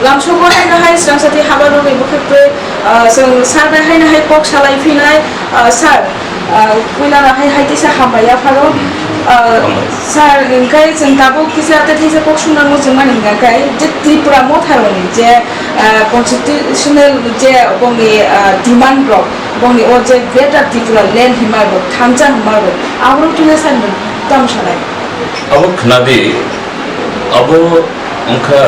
लामसखौ हाय स्रांसाथि हाबा दं बेबोखेबो जों सार हाय कक सालायफैनाय सार कुइलारा हाय तिसा हाबाया फारो सार ओंखाय जों दाबो किसाते थैसे कक सुनांगौ जों माने ओंखाय जे त्रिपुरा मथारनि जे कन्स्टिट्यूशनल जे बंनि डिमांड ब्लक बंनि अ जे ग्रेटर त्रिपुरा लैंड हिमारो थांजा हिमारो आवरो तुले सानदों तामसालाय अब खनादि अब अंखा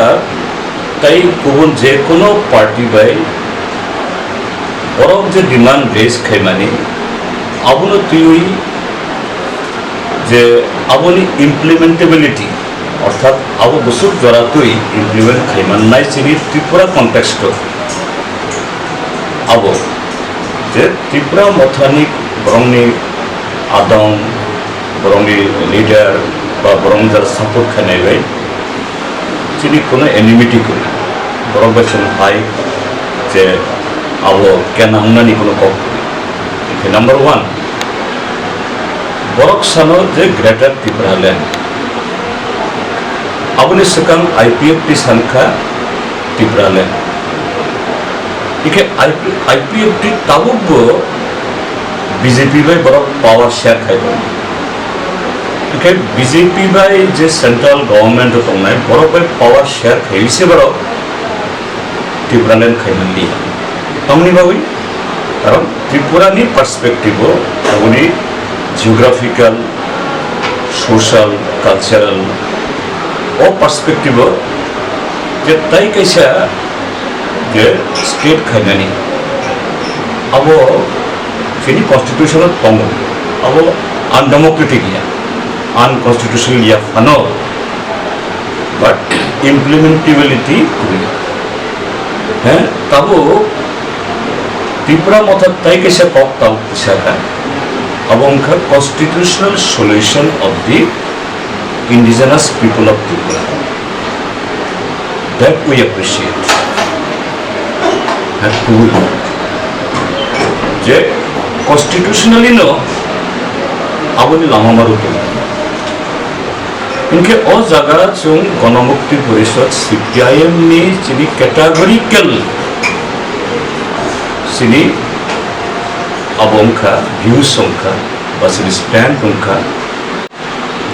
ताई गुबुन जे कोनो पार्टी बाय बरक जे डिमांड रेस खायमानि अबनो तुई जे अबनि इम्प्लीमेंटेबिलिटी अर्थात अब बुसुक जरा तुई इम्प्लीमेंट खायमाननाय सिनि त्रिपुरा कन्टेक्स्ट अब जे त्रिपुरा मथानि बरंनि आदम बरंनि लीडर बा बरं जरा सपोर्ट खानाय बाय सिनि कोनो एनिमिटी को बरक बेसन हाय जे अब केना हमनानि कोनो कक नंबर 1 बरक सानो जे ग्रेटर त्रिपुरा लैंड अबनि सिगां आईपीएफ टी सानखा त्रिपुरा लैंड इके आईपीएफ टी ताबुबो बीजेपी बाय बरक पावर शेयर खायदों इके BJP by J central government दंनाय Barak by power share खायसे बरक त्रिपुरा लैंड खायमोनलि आंनि बावै कारण त्रिपुरानि पर्सपेक्टिव अबनि जियोग्राफिकल सोशल कल्चरल ओ पर्सपेक्टिव जे ताई कैसा जे स्टेट खायनानि अब फिनि कॉन्स्टिट्यूशन दङ अब अनडेमोक्रेटिक या अनकॉन्स्टिट्यूशनल या फानो बट इम्प्लीमेंटेबिलिटी है तब त्रिपुरा मत ताई कैसे कक ताव पिसाका अब उनका constitutional solution of the indigenous people of Tripura that we appreciate and cool जे constitutionally no आवनी लामा मारुतो इनके और जगह जों गणमुक्ति परिषद CPIM नि जिनि कैटेगोरिकल सिनि अबंखा व्यूज संखा बस स्टैंड उनका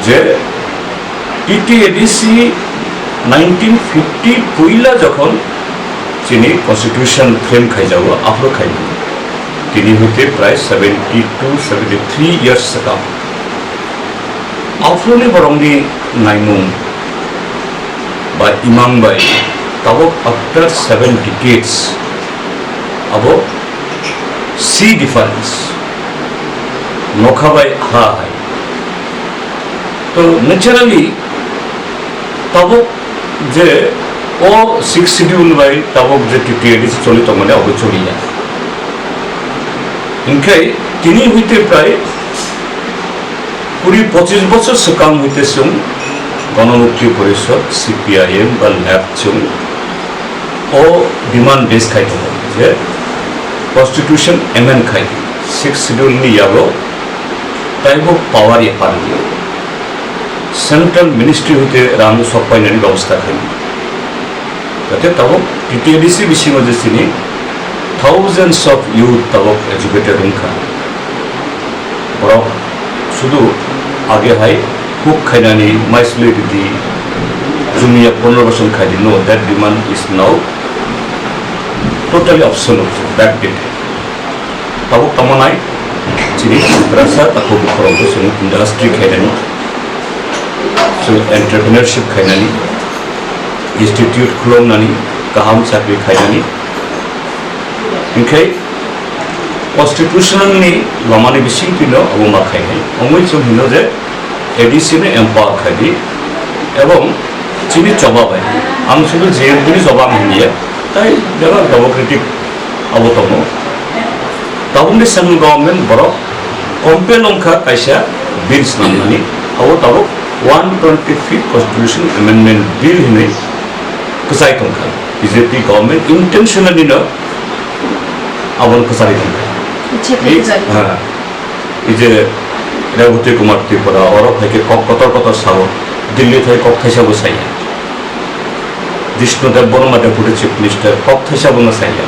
जे टीटीएडीसी 1950 पहला जखन चीनी कॉन्स्टिट्यूशन फ्रेम खाइजाओ आफरो खाइबो तिनी होते प्राय 72-73 इयर्स सका आफरोनि बरंनि नाइमुं बा इमां बाय तब आफ्टर 7 decades अब सी डिफरेंस नखाबाय हा तो नेचुरली तब जे ओ 6 शेड्यूल बाय तब जे टीटीएडीसी चलित माने अब चलिया इनके तिनी होते प्राय 20-25 बछर सिगां होते जों गणमुक्ति परिषद CPIM बा लैब जों ओ डिमांड बेस खायदों जे कॉन्स्टिट्यूशन एमेंड खाय 6 शेड्यूल नि याबो ताइबो पावर या पार्टी सेंट्रल मिनिस्ट्री होते राम सपायनानि व्यवस्था खायो जाते तब टीटीएडीसी बिसिङाव जेसिनि थाउजेंड्स ऑफ यूथ तब एजुकेटेड उनखा बरक शुद्ध आगे हाय हुक खायनानि माइसुलि दिदि जुमिया 15 बोसोर खायदि no that demand is now totally absolute backdated तब तमनाय चिनि रासा तको खरंबो जों इंडस्ट्री खायनानि जों एंटरप्रेन्योरशिप खायनानि इंस्टीट्यूट खुलंनानि गाहाम साख्रि खायनानि इनखाय कॉन्स्टिट्यूशननि लामानि बिसिं पिनो अबमा खायनाय अमै जों हिनो जे एडीसी ने एम्पावर खायदि एवं चिनि जबाबाय आं सुदु जेबुनि जबाब हिनिया ताई जरा डेमोक्रेटिक अबतमो ताबुनि सेंट्रल गवर्नमेंट बरक कम्पेल अंखा कायसा बिल्स नामनानि अब ताबो 125 कॉन्स्टिट्यूशन अमेंडमेंट बिल हिनै कसाय तंखा बीजेपी गवर्नमेंट इंटेंशनली न आवन कसाय तंखा हां इजे रेवती कुमार त्रिपुरा और के कतर कतर साव दिल्ली थाय कक थाइसा बसाय Jishnudev Burma Deputy Chief Minister, Khaphurjao Bunga Saya,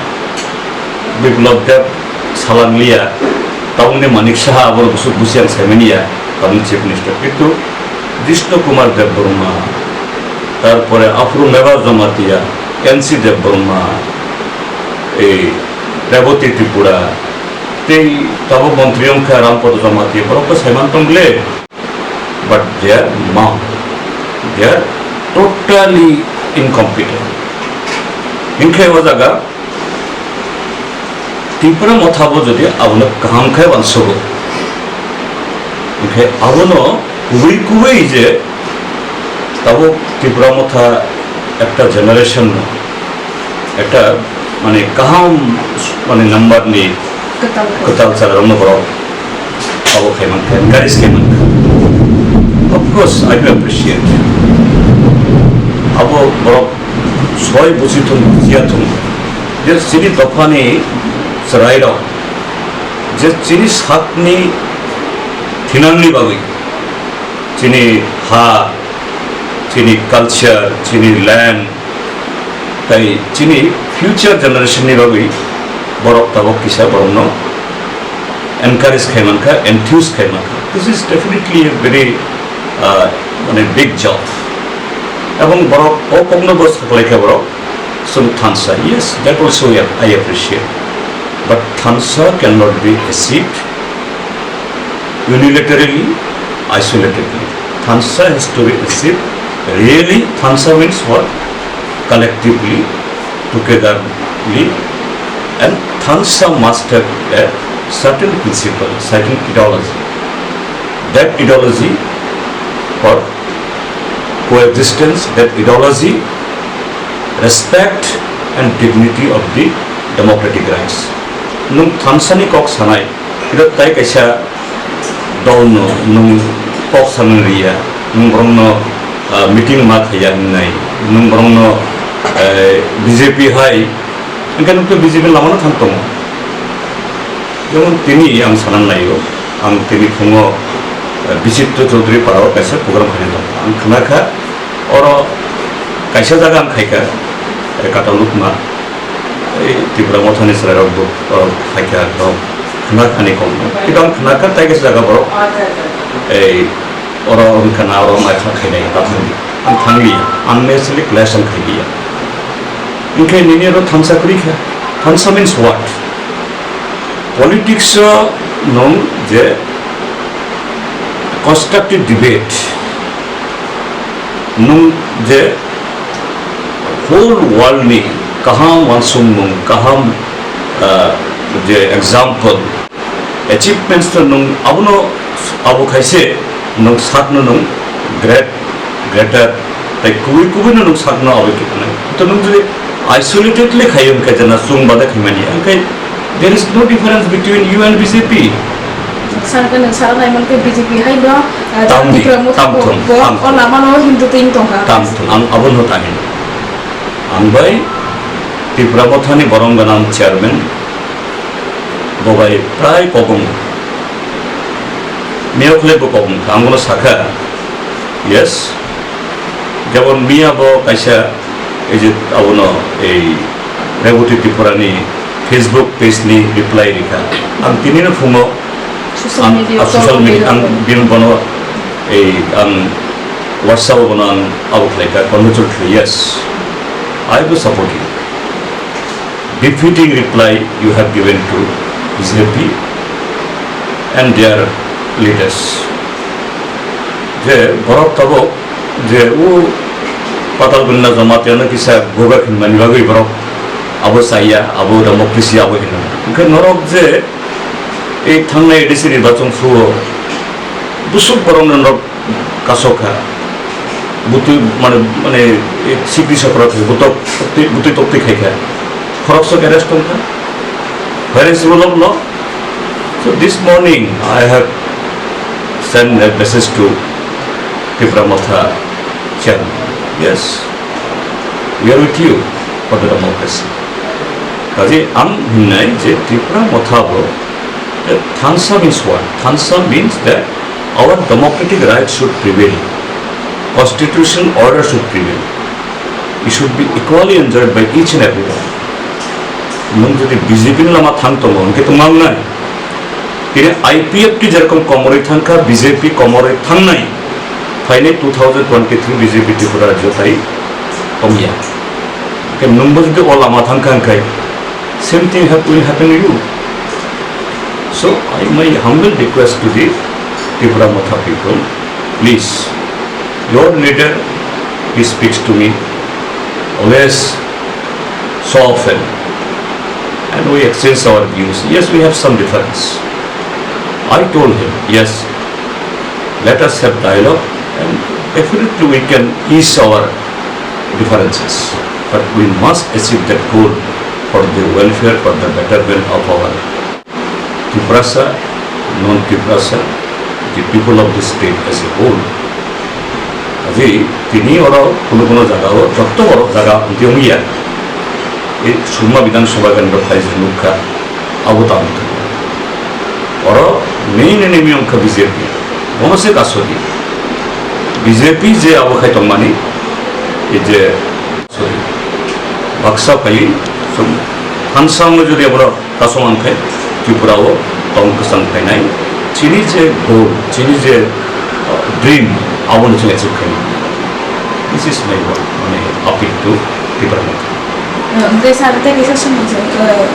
Biplab Dev Salanglia, Taunni Manik Shah Abur Busuk Busian Semenia, Taunni Chief Minister, Itu Jishnu Kumar Dev Burma, তারপরে আফরু মেবার জমাতিয়া এনসি দেব বর্মা এই রেবতী ত্রিপুরা তেই তব মন্ত্রী অঙ্কা রামপদ জমাতিয়া বরফ সাইমান্তংলে বাট দে আর মাউ দে আর টোটালি ইনকম্পিটেন্ট ইনখে ও জায়গা ত্রিপুরা মথাবো যদি আবনো কাহামখায় বানসবো ইনখে আবনো কুবই কুবই যে তাও ত্রিপুরা মথা একটা জেনারেশন একটা মানে কাহাম মানে নাম্বার নিয়ে কতাল চালানো বড় আবো খাইমান খাই গাড়িস খাইমান অফকোর্স আই ডু অ্যাপ্রিসিয়েট আবো বড় ছয় বুঝিতুন বুঝিয়াতুন যে চিনি দফানি সরাইরাও যে চিনি সাতনি থিনাংনি বাগৈ চিনি হা চিনি কালচার চিনি ল্যান্ড তাই চিনি ফিউচার জেনারেশননি বাগৈ বরফ তাবক কিসা বরং এনকারেজ খাইমানখা এনথিউজ খাইমানখা this is definitely a very মানে বিগ জব এবং বরফ অকগ্নব সাকলাইখা বরফ সম থানসা yes that also I appreciate but থানসা can not be achieved unilaterally, isolatedly. Thansa has to be achieved. Really, Thansa means what? Collectively, togetherly, and Thansa must have a certain principle, certain ideology. That ideology for coexistence, that ideology, respect and dignity of the democratic rights. Nung Thansa ni kok sanai, kita tay kaisa daun nung kok sanria, nung brongno meeting mat hayang nai, nung brongno BJP hai, kan itu BJP lama na thantong. Jemun tini yang sanan nayo, ang tini pungo Jitendra Choudhury parao kaisa program khain dong. Ang khana kha oro kaisa jaga ang khaika kataluk ma Tripura mothani Chalairogno khaika dong. Khana khani kom. Kita khana kha tai kaisa jaga boro oro khana oro ma khainai tatani. Ang thangi unnecessarily clash ang khaiya. Inke nini ro Thansa kuri kha. Thansa means what? Politics nong je constructive debate nung je whole world ni kaham wansumung kaham je example achievements to nung abu khaise nung satno nung greater tai kubi nung satno abu kitna to nung je isolatedly khayum ka jana sung bada khimani kai there is no difference between you and BJP. Sarkan saranai man ke BJP hai do Tripura mothon o lamano hindu ting tongka ang abon hotahin ang bai Tripura mothani boronganam chairman bobai prai pogong meokle pogong angono sakha yes jebon miya bo kaisa ei je abono ei reboti Tripura ni Facebook page ni reply likha ang tinino phumo social media ang bin bono ang WhatsApp bono ang out like congratulatory yes I will support you. Defeating reply you have given to BJP and their leaders. Je borok tabo je u patal gunna jamate na kisa goga kin mani bagoi borok abo saya abo democracy abo hin ke norok je এই থাংনাই ADC নির্বাচন ফুও বুসুক বরং নরক কাসকা বুতু মানে মানে CP সকরা থাকে বুতু তক্তি খাইখা খরচ arrest হন where is rule of law? So this morning I have sent a message to Tripura Motha chairman. Yes, we are with you for the democracy. Kaje am hinnai je Tripura Motha bo Thansa means what? Thansa means that our democratic rights should prevail. Constitutional order should prevail. it should be equally enjoyed by each and everyone. नों जो BJP Lama थांग तो उनके तो मांग नहीं तेरे IPF की जरकम कमरे थांग का बीजेपी कमरे थांग नहीं फाइने 2023 बीजेपी त्रिपुरा जो ताई कमिया के नंबर जो वो लामा थांग का अंक same thing will happen to you. So my humble request to the Tripura Matha people, please, your leader, he speaks to me always so often, and we exchange our views. Yes, we have some difference. I told him, yes, let us have dialogue, and definitely we can ease our differences, but we must achieve that goal for the welfare, for the betterment of our Tripurasa, non-Tripurasa, the people of the state as a whole. আজি তিনি ওরা কোনো জায়গাও যত বড় জায়গা দিয়া এই সুরমা বিধানসভা কেন্দ্র ফাইজ মুখা অবতান ওরা মেইন এনিমি অংশ বিজেপি মনসে কাছদি বিজেপি যে অবখাই তমানি এই যে বাক্সা ফাই Thansa যদি আমরা কাসমান খাই ত্রিপুরাও তংকসান খাই নাই চিনি যে গোল চিনি যে ড্রিম আবন যে অ্যাচিভ খাই দিস ইজ মাই মানে appeal to Tripura Oke sar, tadi saya sembung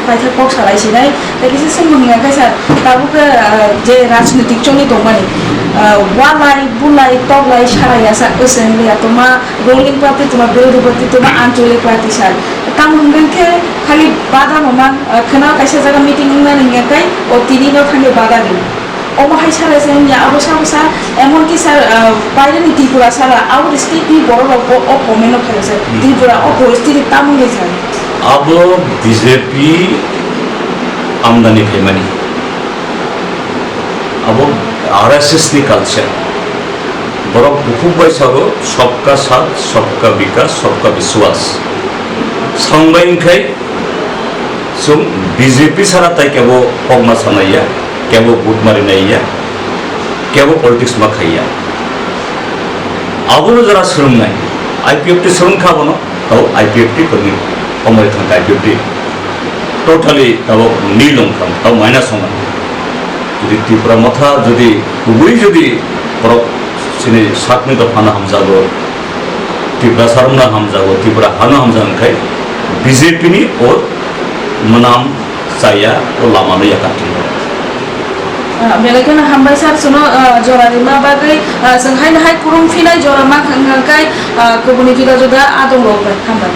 pada pok salah sih, tadi saya sembung nggak sar, tahu ke je rajnitik coni domani, walai, bulai, toglai, syaraya sar kesen lihat toma ruling party toma biru party toma anculik party sar, tamu nggak ke kali bada memang kenal kaisa jaga meeting nggak kai, oh tini nggak kali bada nih. Omahai sar esenya abu sar emon ki sar বাইরে নি ত্রিপুরা সারা out state নি বড় বড় ও কমেনো খেলেছে ত্রিপুরা ও পরিস্থিতি তামুন গেছে अब BJP आमदानी फेमनी अब RSS नि कल्चर बड़ा बहुत बैसागो सबका साथ सबका विकास सबका विश्वास सांबाइन खाई सो बीजेपी सारा ताई क्या वो पगमा सनाइया क्या वो बुट मारी नहीं है क्या वो पॉलिटिक्स में खाइया अब वो जरा श्रम नहीं IPF टी श्रम खा बनो तो IPF टी कभी कमरे थांग IPF टी टोटली तब नीलों खाम तब माइनस होना यदि त्रिपुरा मथा यदि वही यदि पर सिने सात में तो खाना हम जागो त्रिपुरा सारमना हम जागो त्रिपुरा खाना हम जागो खाई BJP नी और मनाम saya ulama nu yakati Belakang hambai sar suno jora lima bagai senghai nahai kurung finai jora mak ngakai kebuni kita juga adong lopai hambai